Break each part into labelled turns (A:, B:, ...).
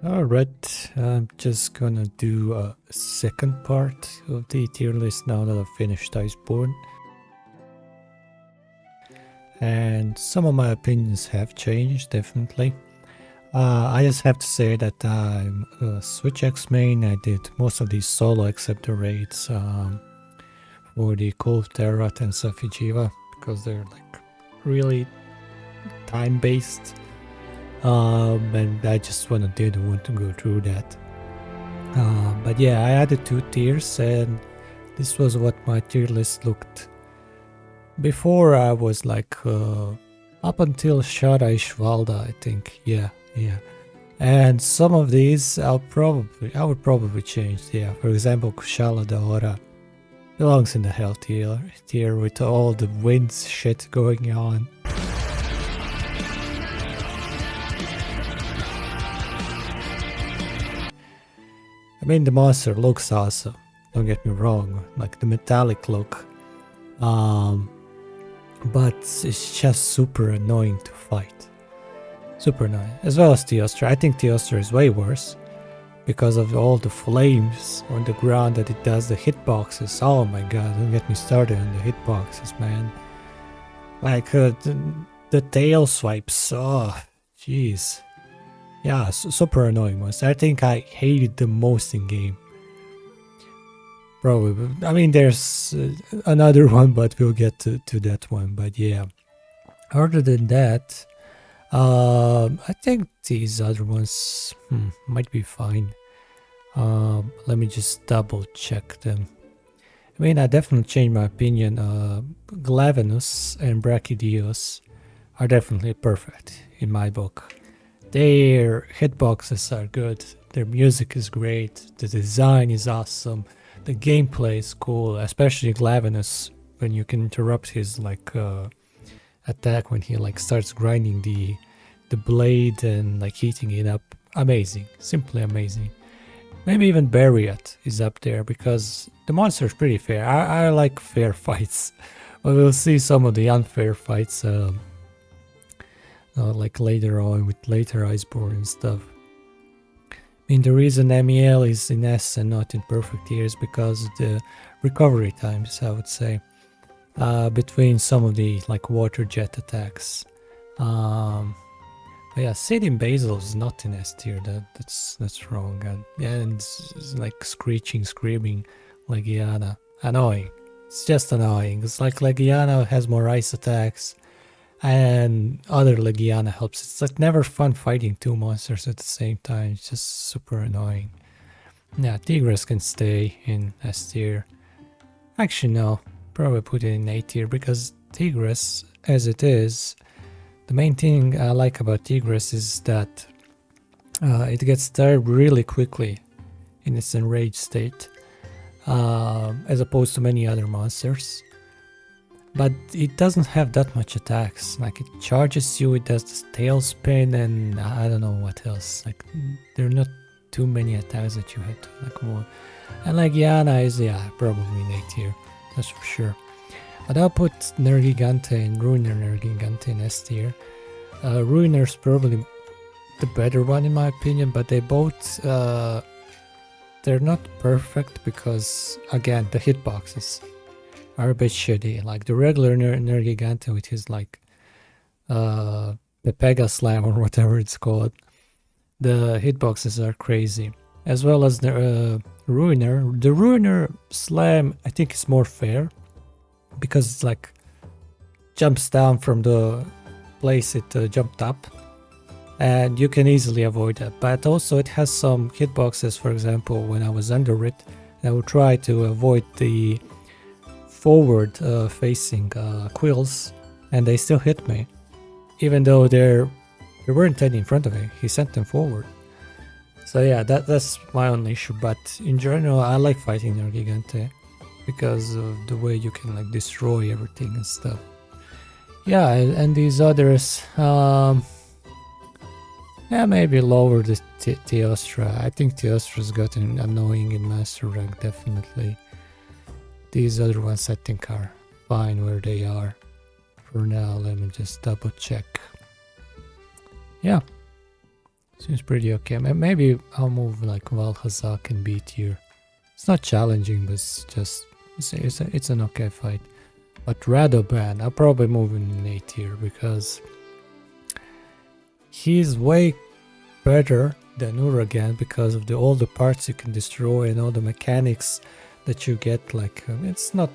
A: Alright, I'm just gonna do a second part of the tier list now that I've finished Iceborn. And some of my opinions have changed, definitely. I just have to say that I'm a Switch X main. I did most of these solo except the raids for the Cold Terrat and Safi-jiiva because they're like really time-based. And I just didn't want to go through that. But yeah, I added 2 tiers, and this was what my tier list looked. Before I was like up until Shara Ishvalda, I think. Yeah. And some of these I would probably change. Yeah, for example, Kushala Daora belongs in the hell tier with all the winds shit going on. I mean, the monster looks awesome, don't get me wrong, like the metallic look. But it's just super annoying to fight. Super annoying. As well as Teostra. I think Teostra is way worse because of all the flames on the ground that it does, the hitboxes. Oh my god, don't get me started on the hitboxes, man. Like the tail swipes. Oh, jeez. Yeah, super annoying monster. I think I hated the most in game. Probably. I mean, there's another one, but we'll get to that one. But yeah, other than that, I think these other ones might be fine. Let me just double check them. I mean, I definitely changed my opinion. Glavenus and Brachydios are definitely perfect in my book. Their hitboxes are good, their music is great, the design is awesome, the gameplay is cool, especially Glavenus when you can interrupt his like attack when he like starts grinding the blade and like heating it up. Amazing, simply amazing. Maybe even Bariat is up there because the monster is pretty fair. I like fair fights, but we'll see some of the unfair fights like later on with later Iceborn and stuff. I mean, the reason MEL is in S and not in perfect tier is because of the recovery times, I would say, between some of the like water jet attacks. But yeah, Sadian Basil is not in S tier. That's wrong. And it's like screeching, screaming, Legiana. Annoying. It's just annoying. It's like Legiana has more ice attacks, and other Legiana helps. It's like never fun fighting 2 monsters at the same time. It's just super annoying. Yeah, Tigrex can stay in S tier. Actually, no. Probably put it in A tier because Tigrex, as it is, the main thing I like about Tigrex is that it gets tired really quickly in its enraged state, as opposed to many other monsters. But it doesn't have that much attacks. Like it charges you, it does this tail spin, and I don't know what else. Like there are not too many attacks that you have to like more. And like Yana is probably in A tier, that's for sure. But I'll put Nergigante and Ruiner Nergigante in S tier. Ruiner's probably the better one in my opinion, but they both they're not perfect because again the hitboxes are a bit shitty. Like the regular Nergigante with his like the Pega Slam or whatever it's called, the hitboxes are crazy. As well as the Ruiner. The Ruiner Slam I think is more fair because it's like jumps down from the place it jumped up, and you can easily avoid that. But also it has some hitboxes. For example, when I was under it, I would try to avoid the forward facing quills, and they still hit me, even though there weren't any in front of me. He sent them forward. So yeah, that's my only issue. But in general, I like fighting Nergigante because of the way you can like destroy everything and stuff. Yeah, and these others, yeah, maybe lower the Teostra. I think Teostra's gotten annoying in Master Rank, definitely. These other ones I think are fine where they are. For now, let me just double check. Yeah. Seems pretty okay. Maybe I'll move like Velkhana in B tier. It's not challenging, but it's an okay fight. But Radoban, I'll probably move in A tier because he's way better than Uragan because of all the parts you can destroy and all the mechanics that you get. Like it's not,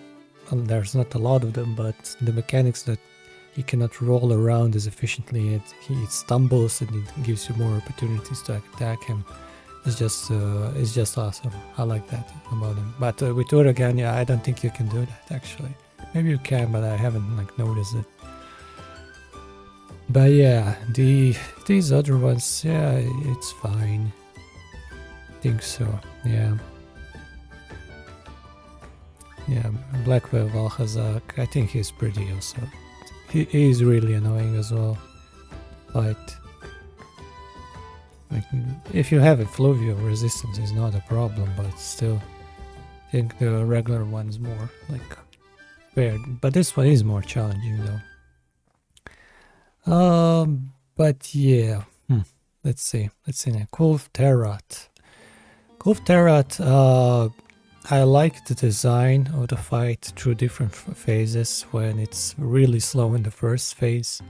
A: there's not a lot of them, but the mechanics that he cannot roll around as efficiently. He stumbles and it gives you more opportunities to attack him. It's just awesome. I like that about him. But with Uragan, yeah, I don't think you can do that actually. Maybe you can, but I haven't like noticed it. But yeah, these other ones, yeah, it's fine. I think so. Yeah. Yeah, Black Veil Velkhana, I think he's pretty also. He's really annoying as well. Like if you have a fluvial resistance, it's not a problem, but still, I think the regular one's more like fair. But this one is more challenging though. But yeah, let's see now. Kulfterat. I like the design of the fight through different phases when it's really slow in the first phase.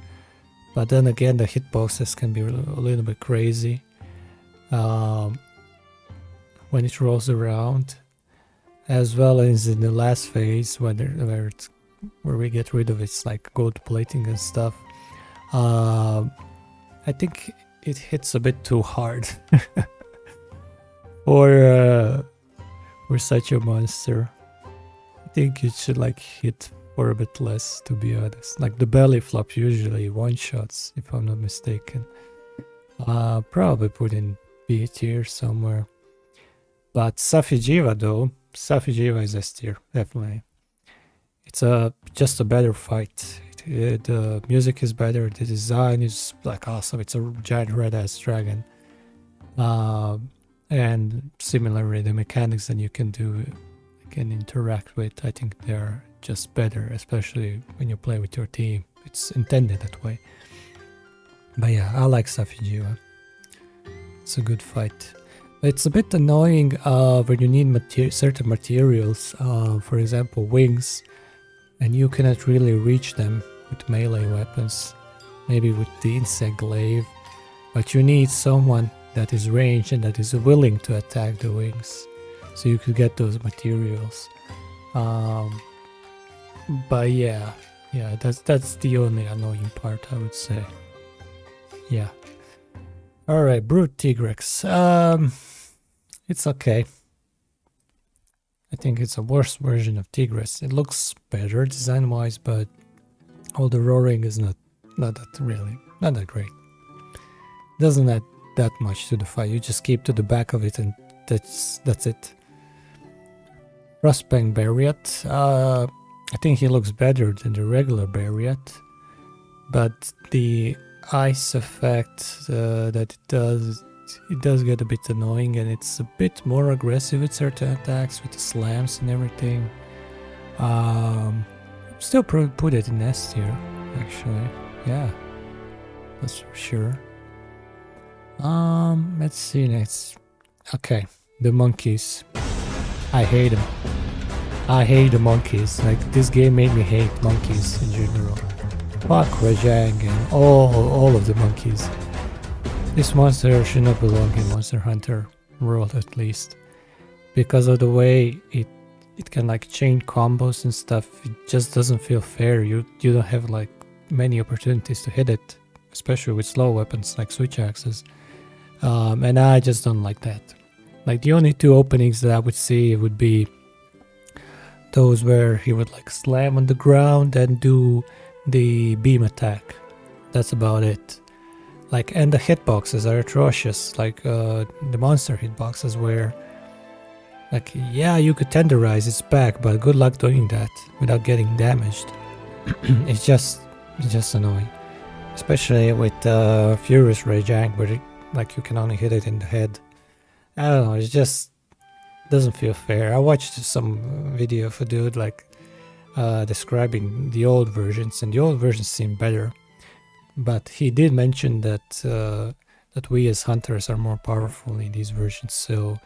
A: But then again, the hitboxes can be a little bit crazy when it rolls around, as well as in the last phase where we get rid of its like gold plating and stuff. I think it hits a bit too hard for such a monster. I think it should like hit for a bit less, to be honest. Like the belly flops usually one shots, if I'm not mistaken. Probably put in B tier somewhere. But Safi-jiiva though, Safi-jiiva is S tier, definitely. It's just a better fight. The music is better, the design is like awesome. It's a giant red ass dragon. And similarly, the mechanics that you can interact with, I think they're just better, especially when you play with your team. It's intended that way. But yeah, I like Safi-jiiva. It's a good fight. It's a bit annoying when you need certain materials, for example wings, and you cannot really reach them with melee weapons, maybe with the insect glaive, but you need someone that is ranged and that is willing to attack the wings, so you could get those materials. But yeah, that's the only annoying part, I would say. Yeah. Alright, Brute Tigrex. It's okay. I think it's a worse version of Tigrex. It looks better design-wise, but all the roaring is not that great. Doesn't add that much to the fight. You just keep to the back of it, and that's it. Frostbank Bariat. I think he looks better than the regular Bariat, but the ice effect that it does get a bit annoying, and it's a bit more aggressive with certain attacks, with the slams and everything. Still put it in S tier, actually. Yeah, that's for sure. Let's see next. Okay, the monkeys. I hate them. I hate the monkeys. Like, this game made me hate monkeys in general. Fuck Rajang and all of the monkeys. This monster should not belong in Monster Hunter world, at least, because of the way it can like chain combos and stuff. It just doesn't feel fair. You don't have like many opportunities to hit it, especially with slow weapons like switch axes. And I just don't like that. Like, the only two openings that I would see would be those where he would like slam on the ground and do the beam attack. That's about it. Like, and the hitboxes are atrocious. Like the monster hitboxes, where like, yeah, you could tenderize its back, but good luck doing that without getting damaged. It's just annoying, especially with Furious Rajang, where like you can only hit it in the head. I don't know, it just doesn't feel fair. I watched some video of a dude like describing the old versions, and the old versions seem better. But he did mention that that we as hunters are more powerful in these versions. So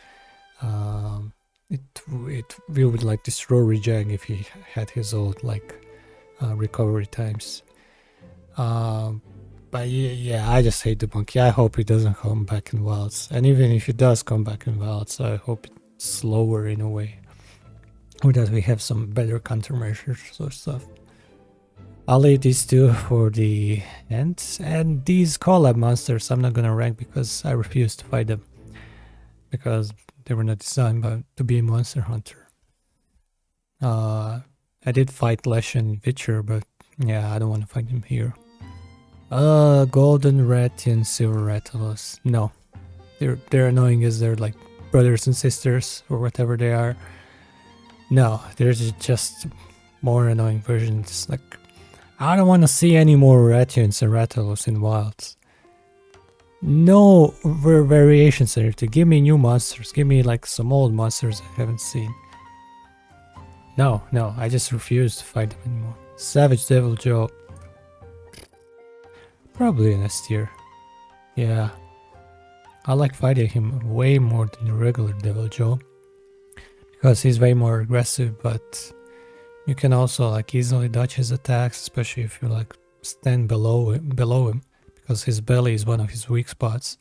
A: we would like destroy Rejang if he had his old like recovery times. But yeah, I just hate the monkey. I hope he doesn't come back in Wilds, and even if he does come back in Wilds, I hope it's slower in a way, or that we have some better countermeasures or stuff. I'll leave these two for the end, and these collab monsters I'm not gonna rank because I refuse to fight them, because they were not designed to be a monster hunter. I did fight Lesh and Witcher, but yeah, I don't want to fight them here. Golden Rat and Silver Rathalos. No, they're annoying as they're like brothers and sisters or whatever they are. No, there's just more annoying versions. Like, I don't want to see any more Ratians and Rathalos in Wilds. No variations there. To give me new monsters. Give me like some old monsters I haven't seen. No, I just refuse to fight them anymore. Savage Deviljho. Probably an S tier. Yeah. I like fighting him way more than the regular Deviljho, because he's way more aggressive, but you can also like easily dodge his attacks, especially if you like stand below him, because his belly is one of his weak spots.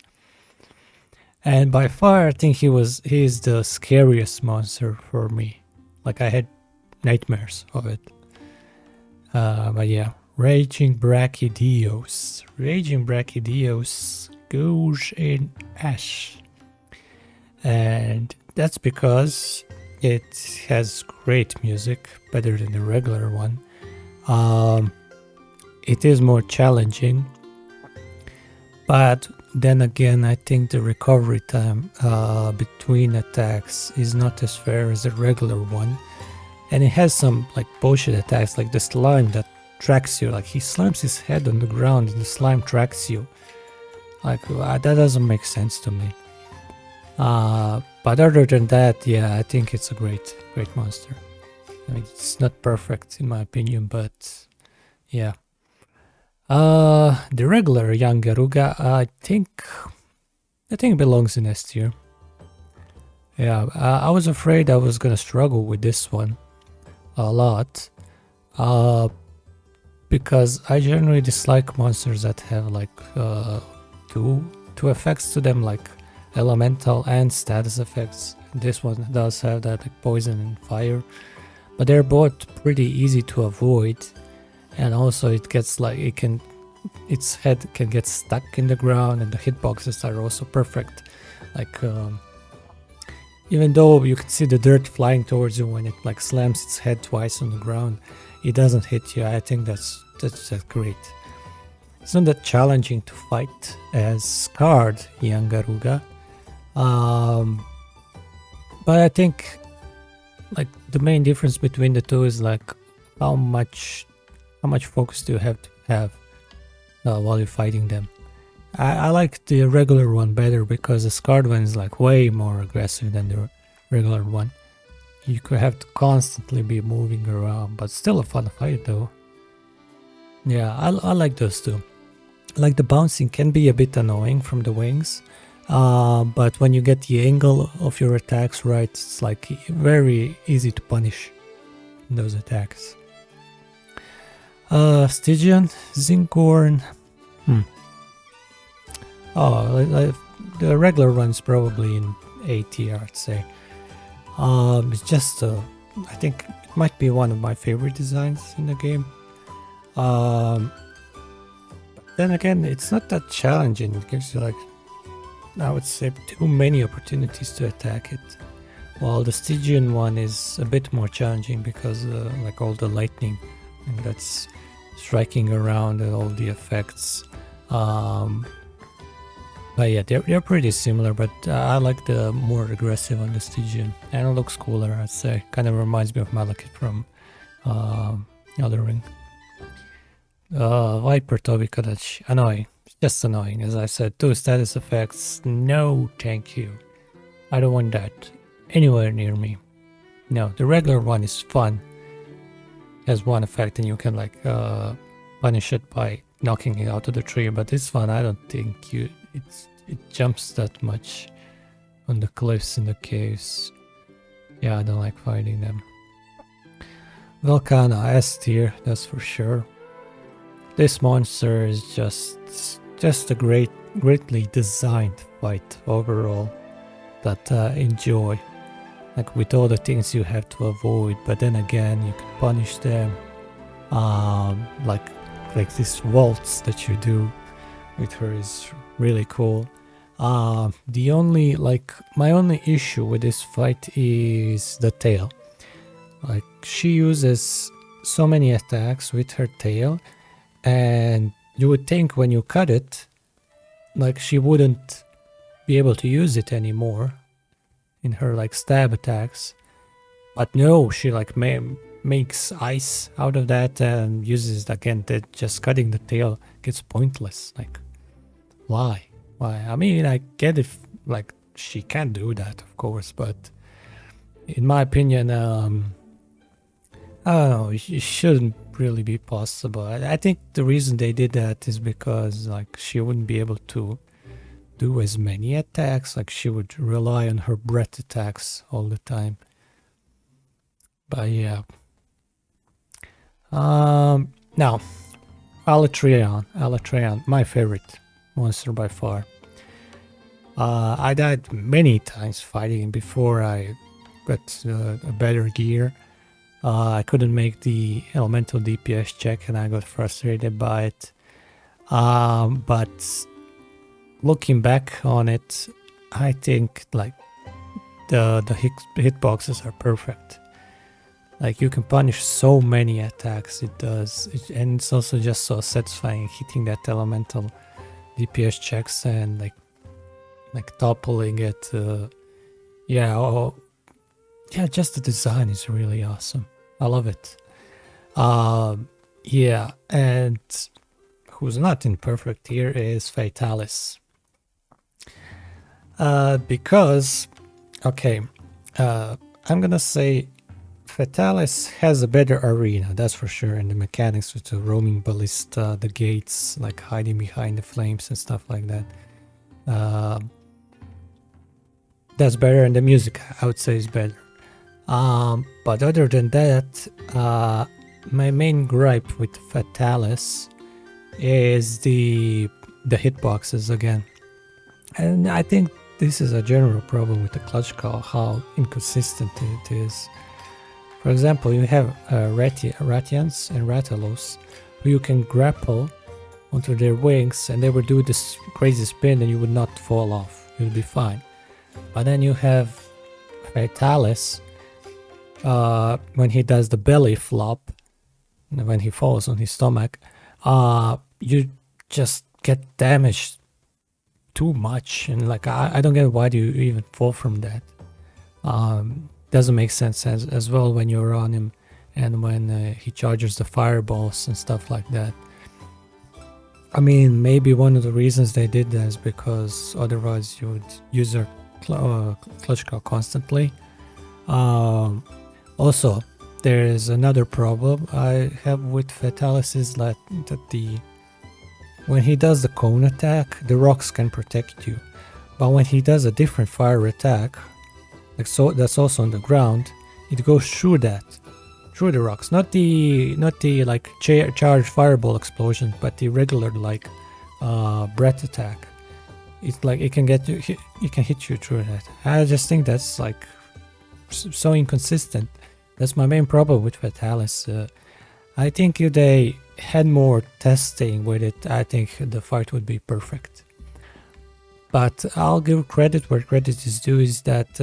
A: And by far I think he is the scariest monster for me. Like, I had nightmares of it. But yeah, Raging Brachydios. Raging Brachydios goes in Ash. And that's because it has great music, better than the regular one. It is more challenging, but then again, I think the recovery time between attacks is not as fair as the regular one. And it has some like bullshit attacks, like the slime that tracks you. Like, he slams his head on the ground and the slime tracks you. Like, that doesn't make sense to me. But other than that, yeah, I think it's a great monster. I mean, it's not perfect in my opinion, but yeah. The regular young Garuga, I think belongs in S tier. Yeah, I was afraid I was gonna struggle with this one a lot, because I generally dislike monsters that have like two effects to them, like elemental and status effects. This one does have that, like poison and fire, but they're both pretty easy to avoid, and also it gets like its head can get stuck in the ground, and the hitboxes are also perfect. Like, even though you can see the dirt flying towards you when it like slams its head twice on the ground, it doesn't hit you. I think that's great. It's not that challenging to fight as Scarred young Garuga. But I think like the main difference between the two is like how much focus do you have to have while you're fighting them. I like the regular one better because the Scarred one is like way more aggressive than the regular one. You could have to constantly be moving around, but still a fun fight though. Yeah, I like those two. Like, the bouncing can be a bit annoying from the wings, but when you get the angle of your attacks right, it's like very easy to punish those attacks. Stygian, Zinogre. Oh, the regular one's probably in A tier, I'd say. It's just, I think it might be one of my favorite designs in the game. Then again, it's not that challenging. It gives you like, I would say, too many opportunities to attack it. While the Stygian one is a bit more challenging because like all the lightning and that's striking around and all the effects. But yeah, they're pretty similar, but I like the more aggressive on the Stygian, and it looks cooler, I'd say. Kind of reminds me of Malekith from Elden Ring. Viper Tobikodachi, annoying, just annoying. As I said, 2 status effects, no thank you. I don't want that anywhere near me. No, the regular one is fun. Has one effect and you can like punish it by knocking it out of the tree, but this one I don't think it's it jumps that much on the cliffs in the caves. Yeah, I don't like fighting them. Velkhana S tier, that's for sure. This monster is just a greatly designed fight overall that enjoy. Like with all the things you have to avoid, but then again you can punish them. Like this waltz that you do with her is really cool. The only my only issue with this fight is the tail. Like she uses so many attacks with her tail, and you would think when you cut it, like she wouldn't be able to use it anymore in her like stab attacks. But no, she like makes ice out of that and uses it again. That just cutting the tail gets pointless. Like, why? I mean, I get if like she can do that, of course, but in my opinion, I don't know, it shouldn't really be possible. I think the reason they did that is because like she wouldn't be able to do as many attacks. Like she would rely on her breath attacks all the time. But yeah. Now, Alatreon, my favorite monster by far. I died many times fighting him before I got a better gear. I couldn't make the elemental DPS check and I got frustrated by it. But looking back on it, I think like the hitboxes are perfect. Like you can punish so many attacks, it does, and it's also just so satisfying hitting that elemental DPS checks and like toppling it. Yeah, just the design is really awesome. I love it. Yeah, and who's not in perfect here is Fatalis. Because, okay, I'm gonna say Fatalis has a better arena, that's for sure, and the mechanics with the roaming ballista, the gates, like hiding behind the flames and stuff like that. That's better, and the music, I would say, is better. But other than that, my main gripe with Fatalis is the hitboxes again. And I think this is a general problem with the clutch call, how inconsistent it is. For example, you have Ratians and Ratalos, who you can grapple onto their wings and they would do this crazy spin and you would not fall off. You'll be fine. But then you have Fatalis, when he does the belly flop, when he falls on his stomach, you just get damaged too much. And like, I don't get why do you even fall from that. Doesn't make sense as well when you're on him and when he charges the fireballs and stuff like that. I mean, maybe one of the reasons they did that is because otherwise you would use your clutch call constantly. Also, there is another problem I have with Fatalis is that when he does the cone attack, the rocks can protect you. But when he does a different fire attack, like so, that's also on the ground, it goes through the rocks, not the like charged fireball explosion, but the regular like breath attack. It's like it can get you, it can hit you through that. I just think that's like so inconsistent. That's my main problem with Fatalis. I think if they had more testing with it, I think the fight would be perfect. But I'll give credit where credit is due, is that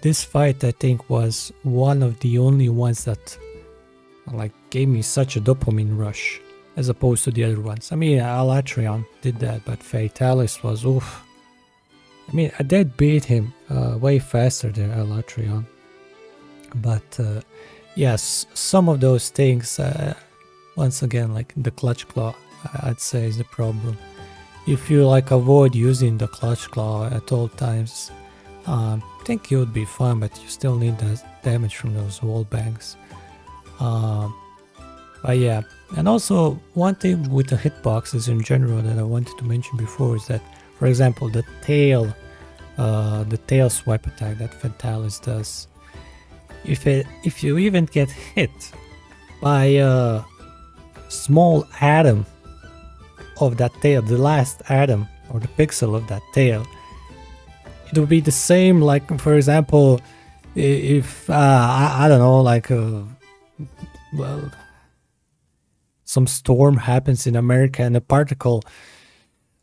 A: this fight I think was one of the only ones that like gave me such a dopamine rush as opposed to the other ones. I mean, Alatreon did that, but Fatalis was oof. I mean, I did beat him way faster than Alatreon. But yes, some of those things, once again, like the clutch claw, I'd say is the problem. If you like avoid using the clutch claw at all times, I think you would be fine, but you still need that damage from those wall bangs. But yeah, and also one thing with the hitboxes in general that I wanted to mention before is that, For example, the tail swipe attack that Fatalis does. If you even get hit by a small atom of that tail, the last atom or the pixel of that tail, it would be the same. Like, for example, if I don't know, like well, some storm happens in America and a particle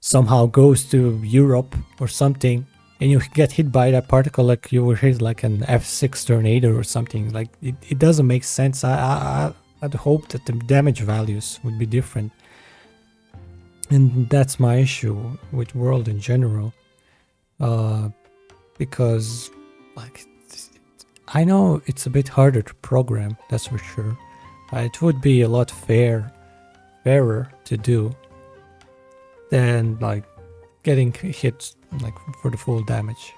A: somehow goes to Europe or something, and you get hit by that particle like you were hit like an F6 tornado or something. Like, it doesn't make sense. I'd hope that the damage values would be different, and that's my issue with World in general, because like I know it's a bit harder to program, that's for sure. It would be a lot fairer to do than like getting hit like for the full damage.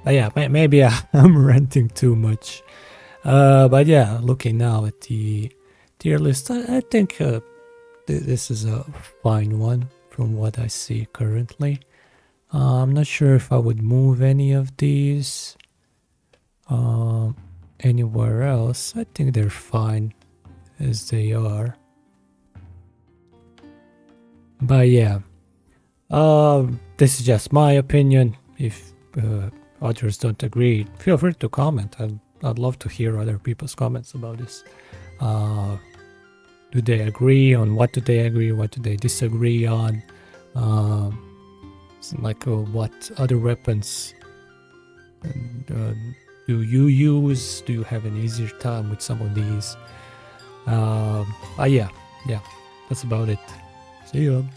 A: But yeah, maybe I'm ranting too much. But yeah, looking now at the tier list, I think this is a fine one from what I see currently. I'm not sure if I would move any of these anywhere else. I think they're fine as they are. But yeah, this is just my opinion. If others don't agree, feel free to comment. I'd love to hear other people's comments about this. Do they agree on what do they agree? What do they disagree on? What other weapons do you use? Do you have an easier time with some of these? Yeah, that's about it. See you.